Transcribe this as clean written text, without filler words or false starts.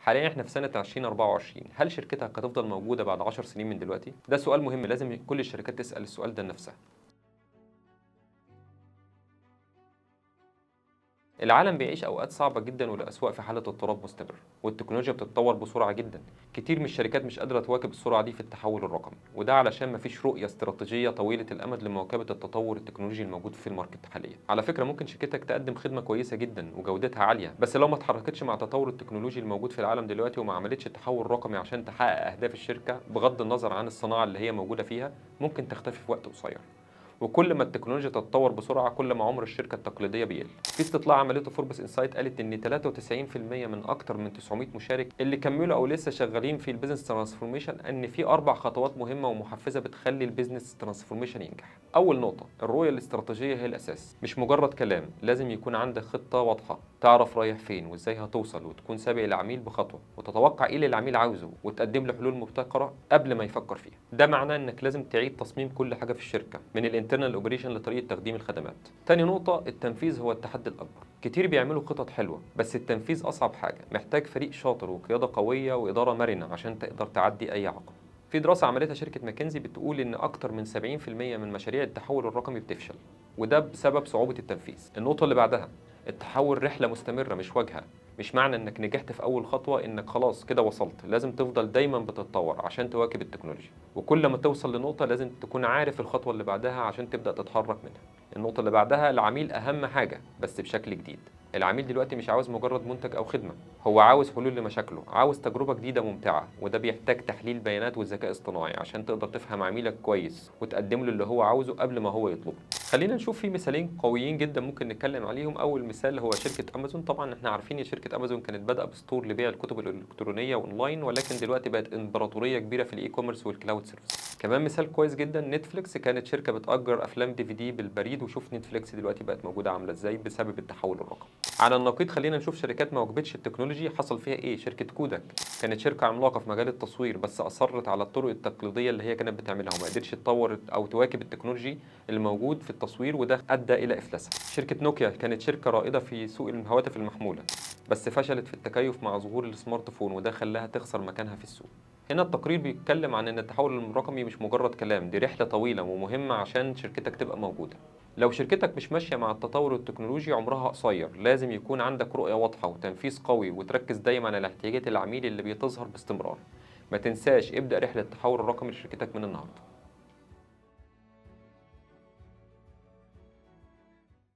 حاليا احنا في سنة 2024، هل شركتك هتفضل موجودة بعد 10 سنين من دلوقتي؟ ده سؤال مهم، لازم كل الشركات تسأل السؤال ده لنفسها. العالم بيعيش أوقات صعبة جدا والأسواق في حالة اضطراب مستمر، والتكنولوجيا بتتطور بسرعة جدا. كتير من الشركات مش قادرة تواكب السرعة دي في التحول الرقمي، وده علشان مفيش رؤية استراتيجية طويلة الأمد لمواكبة التطور التكنولوجي الموجود في الماركت حاليا. على فكرة ممكن شركتك تقدم خدمة كويسة جدا وجودتها عالية، بس لو ما اتحركتش مع التطور التكنولوجي الموجود في العالم دلوقتي وما عملتش تحول رقمي عشان تحقق أهداف الشركة بغض النظر عن الصناعة اللي هي موجودة فيها، ممكن تختفي في وقت قصير. وكل ما التكنولوجيا تتطور بسرعه كل ما عمر الشركه التقليديه بيقل. في استطلاع عملته فوربس انسايت قالت ان 93% من اكتر من 900 مشارك اللي كملوا او لسه شغالين في البيزنس ترانسفورميشن ان في 4 خطوات مهمه ومحفزه بتخلي البيزنس ترانسفورميشن ينجح. اول نقطه، الرؤيه الاستراتيجيه هي الاساس، مش مجرد كلام، لازم يكون عندك خطه واضحه، تعرف رايح فين وازاي هتوصل، وتكون سابق العميل بخطوه، وتتوقع ايه اللي العميل عاوزه وتقدم له حلول مبتكره قبل ما يفكر فيها. ده معناه انك لازم تعيد تصميم كل حاجه في الشركه من الانترنال اوبريشن لطريقه تقديم الخدمات. تاني نقطه، التنفيذ هو التحدي الاكبر. كتير بيعملوا خطط حلوه بس التنفيذ اصعب حاجه، محتاج فريق شاطر وقياده قويه واداره مرنه عشان تقدر تعدي اي عقبه. في دراسة عملتها شركة ماكنزي بتقول إن أكتر من 70% من مشاريع التحول الرقمي بتفشل، وده بسبب صعوبة التنفيذ. النقطة اللي بعدها، التحول رحلة مستمرة مش واجهة. مش معنى إنك نجحت في أول خطوة إنك خلاص كده وصلت، لازم تفضل دايما بتتطور عشان تواكب التكنولوجيا، وكل ما توصل لنقطة لازم تكون عارف الخطوة اللي بعدها عشان تبدأ تتحرك منها. النقطة اللي بعدها، العميل أهم حاجة بس بشكل جديد. العميل دلوقتي مش عاوز مجرد منتج أو خدمة، هو عاوز حلول لمشاكله، عاوز تجربة جديدة ممتعة، وده بيحتاج تحليل بيانات وذكاء اصطناعي عشان تقدر تفهم عميلك كويس وتقدم له اللي هو عاوزه قبل ما هو يطلبه. خلينا نشوف في مثالين قويين جدا ممكن نتكلم عليهم. اول مثال هو شركة امازون. طبعا احنا عارفين ان شركة امازون كانت بادئة بستور لبيع الكتب الالكترونية واونلاين، ولكن دلوقتي بقت امبراطورية كبيرة في الاي كوميرس والكلاود سيرفيس. كمان مثال كويس جدا نتفليكس، كانت شركة بتأجر افلام دي في دي بالبريد، وشوف نتفليكس دلوقتي بقت موجودة عاملة ازاي بسبب التحول الرقمي. على النقيض خلينا نشوف شركات ما واجبتش التكنولوجي حصل فيها ايه. شركة كوداك كانت شركة عملاقة في مجال التصوير بس أصرت على الطرق التقليدية اللي هي كانت بتعملها وما قدرتش تطور أو تواكب التكنولوجي الموجود في التصوير، وده أدى إلى إفلاسها. شركة نوكيا كانت شركة رائدة في سوق الهواتف المحمولة بس فشلت في التكيف مع ظهور السمارت فون، وده خلاها تخسر مكانها في السوق. هنا التقرير بيتكلم عن ان التحول الرقمي مش مجرد كلام، دي رحلة طويلة ومهمة عشان شركتك تبقى موجودة. لو شركتك مش ماشية مع التطور التكنولوجي عمرها قصير، لازم يكون عندك رؤية واضحة وتنفيذ قوي، وتركز دايما على احتياجات العميل اللي بتظهر باستمرار. ما تنساش ابدأ رحلة التحول الرقمي لشركتك من النهاردة.